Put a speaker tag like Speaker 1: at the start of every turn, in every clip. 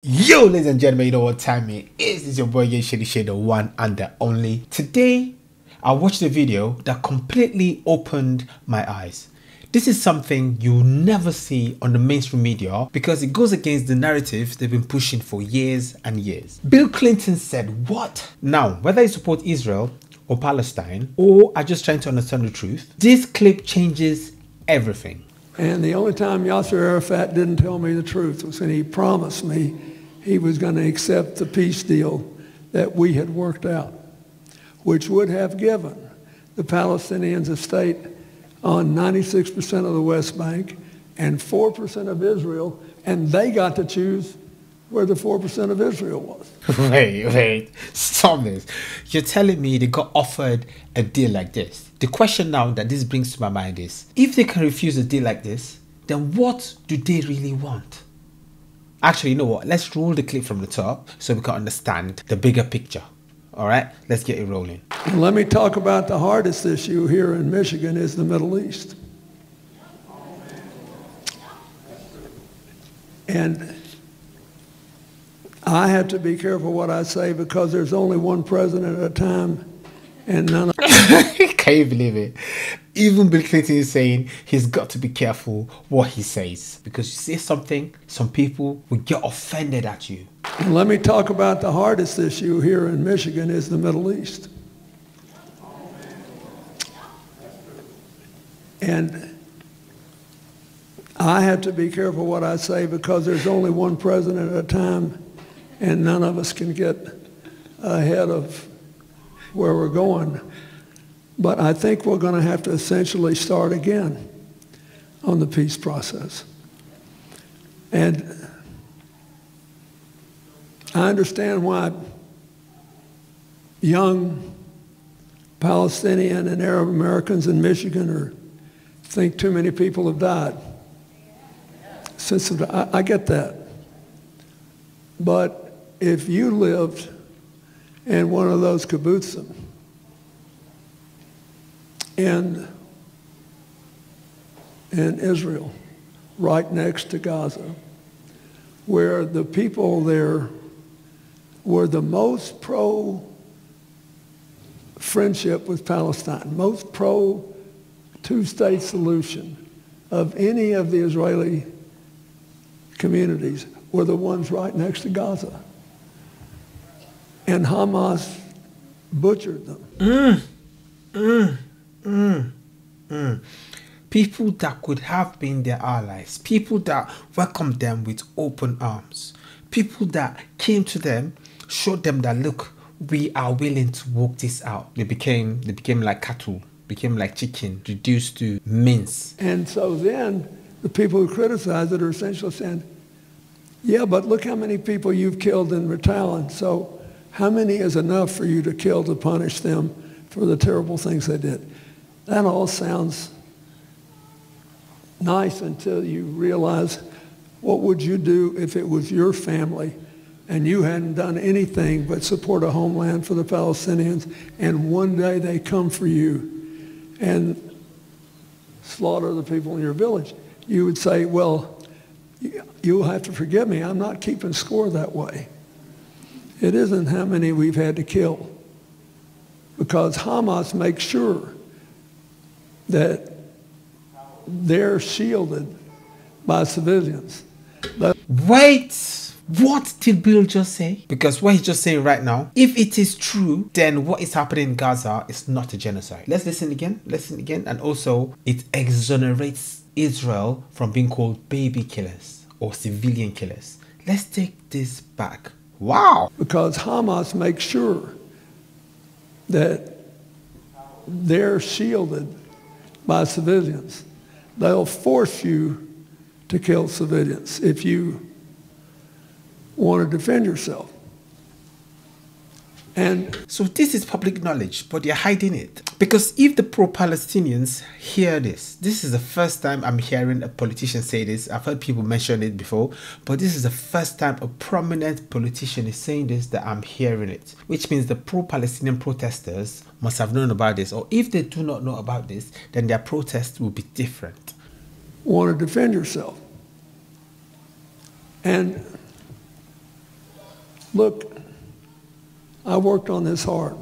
Speaker 1: Yo, ladies and gentlemen, you know what time it is. It's your boy Shady, the one and the only. Today, I watched a video that completely opened my eyes. This is something you'll never see on the mainstream media because it goes against the narrative they've been pushing for years and years. Bill Clinton said what? Now, whether you support Israel or Palestine or are just trying to understand the truth, this clip changes everything.
Speaker 2: And the only time Yasser Arafat didn't tell me the truth was when he promised me he was going to accept the peace deal that we had worked out, which would have given the Palestinians a state on 96% of the West Bank and 4% of Israel, and they got to choose where the 4% of Israel was.
Speaker 1: Wait, stop this. You're telling me they got offered a deal like this? The question now that this brings to my mind is, if they can refuse a deal like this, then what do they really want? Actually, you know what? Let's roll the clip from the top so we can understand the bigger picture. All right, let's get it rolling.
Speaker 2: And let me talk about the hardest issue here in Michigan is the Middle East. And I have to be careful what I say because there's only one president at a time and none of...
Speaker 1: Can you believe it? Even Bill Clinton is saying he's got to be careful what he says because you say something, some people will get offended at you.
Speaker 2: And let me talk about the hardest issue here in Michigan is the Middle East. And I have to be careful what I say because there's only one president at a time and none of us can get ahead of where we're going. But I think we're going to have to essentially start again on the peace process. And I understand why young Palestinian and Arab Americans in Michigan think too many people have died. I get that. But if you lived in one of those kibbutzim in Israel, right next to Gaza, where the people there were the most pro-friendship with Palestine, most pro-two-state solution of any of the Israeli communities, were the ones right next to Gaza. And Hamas butchered them.
Speaker 1: People that could have been their allies, people that welcomed them with open arms, people that came to them, showed them that, look, we are willing to work this out. They became like cattle, became like chicken, reduced to mince.
Speaker 2: And so then the people who criticize it are essentially saying, yeah, but look how many people you've killed in Ritalin. So how many is enough for you to kill to punish them for the terrible things they did? That all sounds nice until you realize, what would you do if it was your family and you hadn't done anything but support a homeland for the Palestinians, and one day they come for you and slaughter the people in your village? You would say, well, you'll have to forgive me, I'm not keeping score that way. It isn't how many we've had to kill, because Hamas makes sure that they're shielded by civilians.
Speaker 1: Wait, what did Bill just say? Because what he's just saying right now, if it is true, then what is happening in Gaza is not a genocide. Let's listen again, and also it exonerates Israel from being called baby killers or civilian killers. Let's take this back. Wow.
Speaker 2: Because Hamas makes sure that they're shielded by civilians. They'll force you to kill civilians if you want to defend yourself. And
Speaker 1: so this is public knowledge, but they're hiding it. Because if the pro-Palestinians hear this is the first time I'm hearing a politician say this. I've heard people mention it before, but this is the first time a prominent politician is saying this that I'm hearing it. Which means the pro-Palestinian protesters must have known about this, or if they do not know about this, then their protest will be different.
Speaker 2: Want to defend yourself. And Look, I worked on this hard.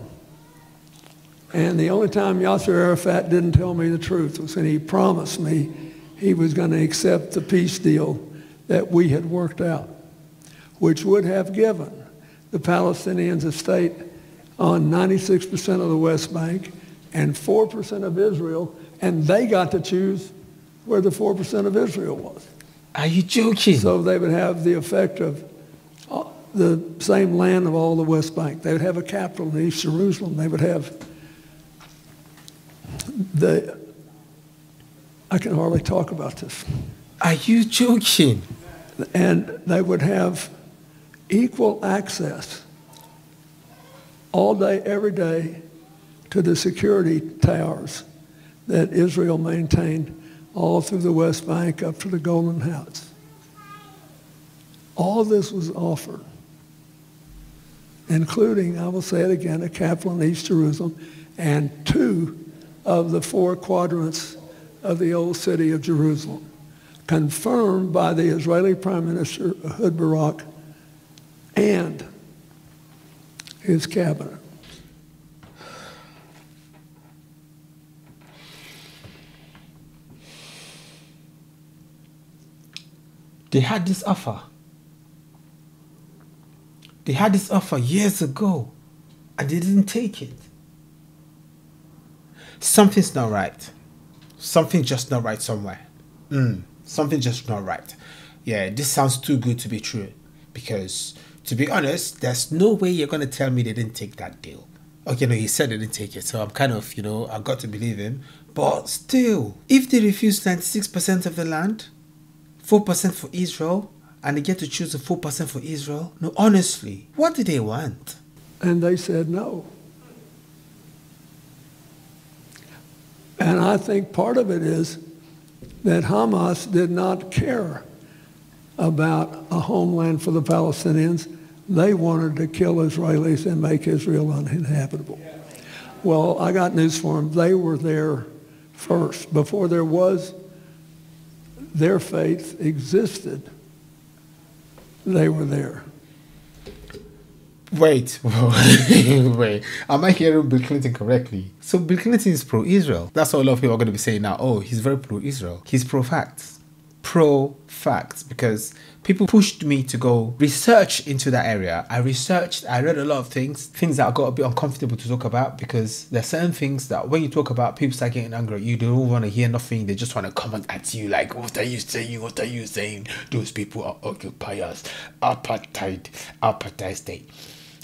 Speaker 2: And the only time Yasser Arafat didn't tell me the truth was when he promised me he was going to accept the peace deal that we had worked out, which would have given the Palestinians a state on 96% of the West Bank and 4% of Israel, and they got to choose where the 4% of Israel was.
Speaker 1: Are you joking?
Speaker 2: So they would have the effect of the same land of all the West Bank. They would have a capital in East Jerusalem. They would have I can hardly talk about this.
Speaker 1: Are you joking?
Speaker 2: And they would have equal access all day, every day, to the security towers that Israel maintained all through the West Bank up to the Golden Heights. All this was offered, including, I will say it again, a capital in East Jerusalem and 2 of the 4 quadrants of the old city of Jerusalem, confirmed by the Israeli Prime Minister Ehud Barak and his cabinet.
Speaker 1: They had this offer. They had this offer years ago, and they didn't take it. Something's not right. Something's just not right somewhere. Something's just not right. Yeah, this sounds too good to be true. Because, to be honest, there's no way you're going to tell me they didn't take that deal. Okay, no, he said they didn't take it. So I'm kind of, I've got to believe him. But still, if they refuse 96% of the land, 4% for Israel, and they get to choose the 4% for Israel, no, honestly, what do they want?
Speaker 2: And they said no. And I think part of it is that Hamas did not care about a homeland for the Palestinians. They wanted to kill Israelis and make Israel uninhabitable. Well, I got news for them. They were there first. Before there was, their faith existed. They were there.
Speaker 1: Wait, wait. Am I hearing Bill Clinton correctly? So Bill Clinton is pro-Israel. That's what a lot of people are going to be saying now. Oh, he's very pro-Israel. He's pro-facts. Pro-facts. Because people pushed me to go research into that area. I researched, I read a lot of things that I got a bit uncomfortable to talk about, because there are certain things that when you talk about, people start getting angry. You don't want to hear nothing. They just want to comment at you like, what are you saying? What are you saying? Those people are occupiers. Apartheid state.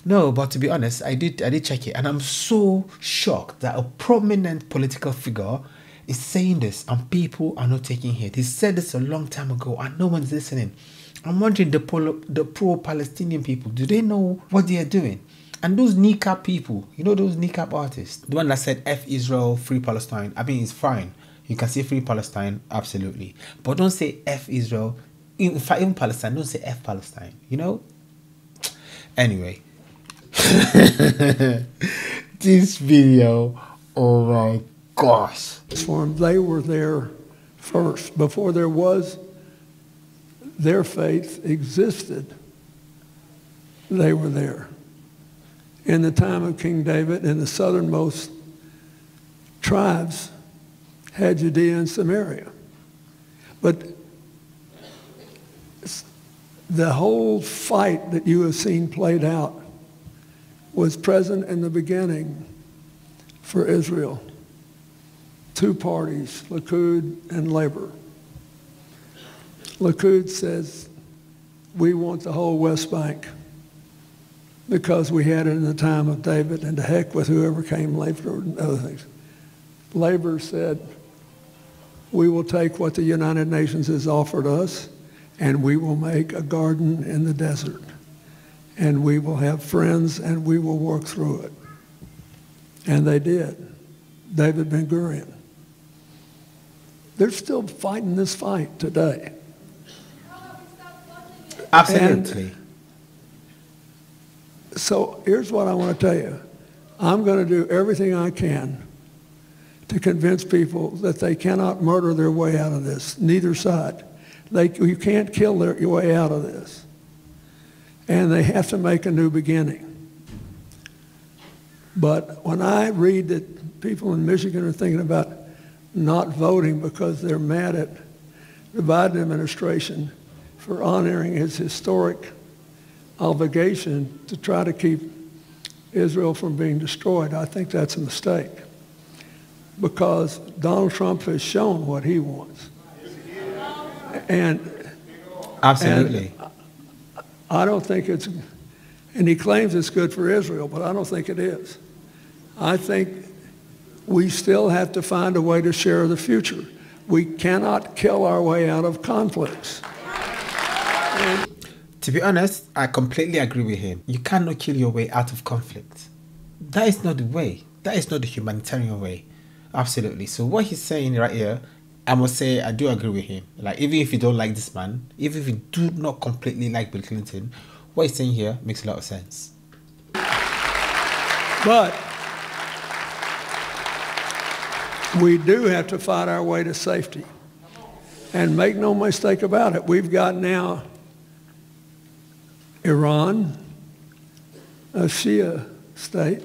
Speaker 1: No, but to be honest, I did check it, and I'm so shocked that a prominent political figure is saying this and people are not taking it. He said this a long time ago and no one's listening. I'm wondering, the pro-Palestinian people, do they know what they are doing? And those kneecap people, those kneecap artists, the one that said F Israel, free Palestine, I mean, it's fine. You can say free Palestine, absolutely. But don't say F Israel. In fact, even Palestine, don't say F Palestine, Anyway. This video, oh my gosh.
Speaker 2: They were there first. Before there was, their faith existed. They were there. In the time of King David, and the southernmost tribes had Judea and Samaria. But the whole fight that you have seen played out was present in the beginning for Israel. 2 parties, Likud and Labor. Likud says, we want the whole West Bank because we had it in the time of David, and to heck with whoever came later and other things. Labor said, we will take what the United Nations has offered us and we will make a garden in the desert. And we will have friends, and we will work through it. And they did. David Ben-Gurion. They're still fighting this fight today.
Speaker 1: Absolutely.
Speaker 2: And so here's what I want to tell you. I'm going to do everything I can to convince people that they cannot murder their way out of this, neither side. You can't kill your way out of this. and they have to make a new beginning. But when I read that people in Michigan are thinking about not voting because they're mad at the Biden administration for honoring his historic obligation to try to keep Israel from being destroyed, I think that's a mistake, because Donald Trump has shown what he wants. And
Speaker 1: absolutely.
Speaker 2: And I don't think it's, and he claims it's good for Israel, but I don't think it is. I think we still have to find a way to share the future. We cannot kill our way out of conflicts. And
Speaker 1: to be honest, I completely agree with him. You cannot kill your way out of conflict. That is not the way. That is not the humanitarian way. Absolutely. So what he's saying right here, I must say I do agree with him. Like, even if you don't like this man, even if you do not completely like Bill Clinton, what he's saying here makes a lot of sense.
Speaker 2: But we do have to fight our way to safety. And make no mistake about it, we've got now Iran, a Shia state,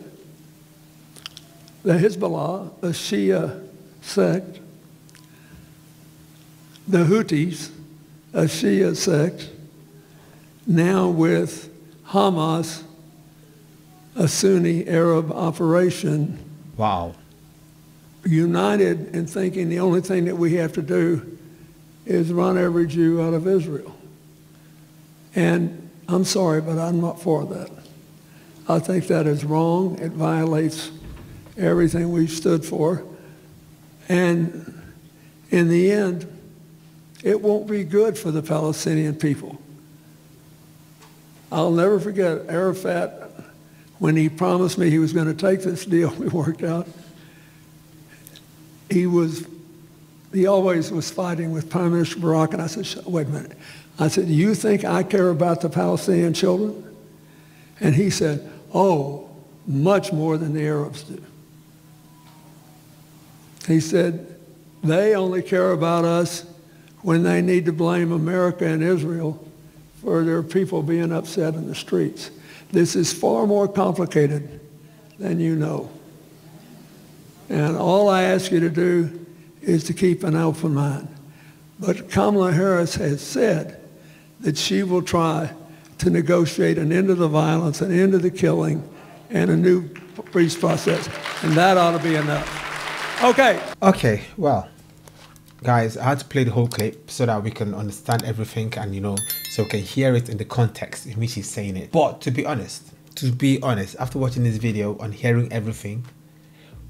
Speaker 2: the Hezbollah, a Shia sect, the Houthis, a Shia sect, now with Hamas, a Sunni Arab operation.
Speaker 1: Wow.
Speaker 2: United in thinking the only thing that we have to do is run every Jew out of Israel. And I'm sorry, but I'm not for that. I think that is wrong. It violates everything we've stood for. And in the end, it won't be good for the Palestinian people. I'll never forget Arafat, when he promised me he was going to take this deal we worked out. He always was fighting with Prime Minister Barak, and I said, wait a minute. I said, do you think I care about the Palestinian children? And he said, oh, much more than the Arabs do. He said, they only care about us when they need to blame America and Israel for their people being upset in the streets. This is far more complicated than you know. And all I ask you to do is to keep an open mind. But Kamala Harris has said that she will try to negotiate an end to the violence, an end to the killing, and a new peace process. And that ought to be enough. Okay.
Speaker 1: Okay, well, guys, I had to play the whole clip so that we can understand everything and, you know, so we can hear it in the context in which he's saying it. But to be honest, after watching this video and hearing everything,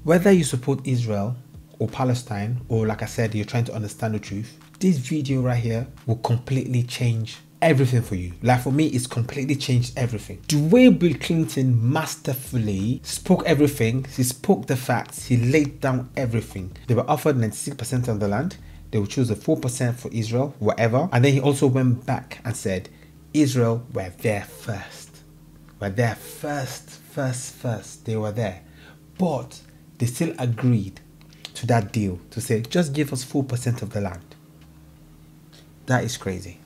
Speaker 1: whether you support Israel or Palestine, or like I said, you're trying to understand the truth, this video right here will completely change everything for you. Like for me, it's completely changed everything. The way Bill Clinton masterfully spoke everything, he spoke the facts, he laid down everything. They were offered 96% of the land. They would choose the 4% for Israel, whatever. And then he also went back and said, Israel were there first. Were there first. They were there. But they still agreed to that deal to say, just give us 4% of the land. That is crazy.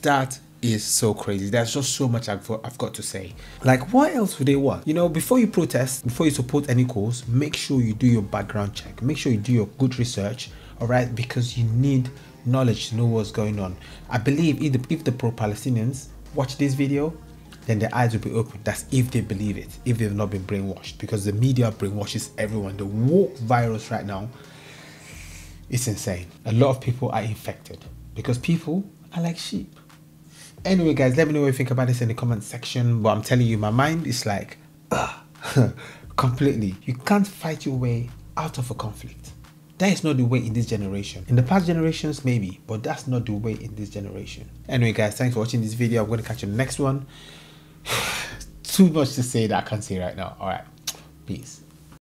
Speaker 1: That is so crazy. There's just so much I've got to say. Like, what else would they want? You know, before you protest, before you support any cause, make sure you do your background check. Make sure you do your good research, all right? Because you need knowledge to know what's going on. I believe if the pro-Palestinians watch this video, then their eyes will be open. That's if they believe it, if they've not been brainwashed, because the media brainwashes everyone. The woke virus right now, it's insane. A lot of people are infected because people are like sheep. Anyway, guys, let me know what you think about this in the comment section. But I'm telling you, my mind is like, completely. You can't fight your way out of a conflict. That is not the way in this generation. In the past generations, maybe, but that's not the way in this generation. Anyway, guys, thanks for watching this video. I'm going to catch you in the next one. Too much to say that I can't say right now. All right, peace.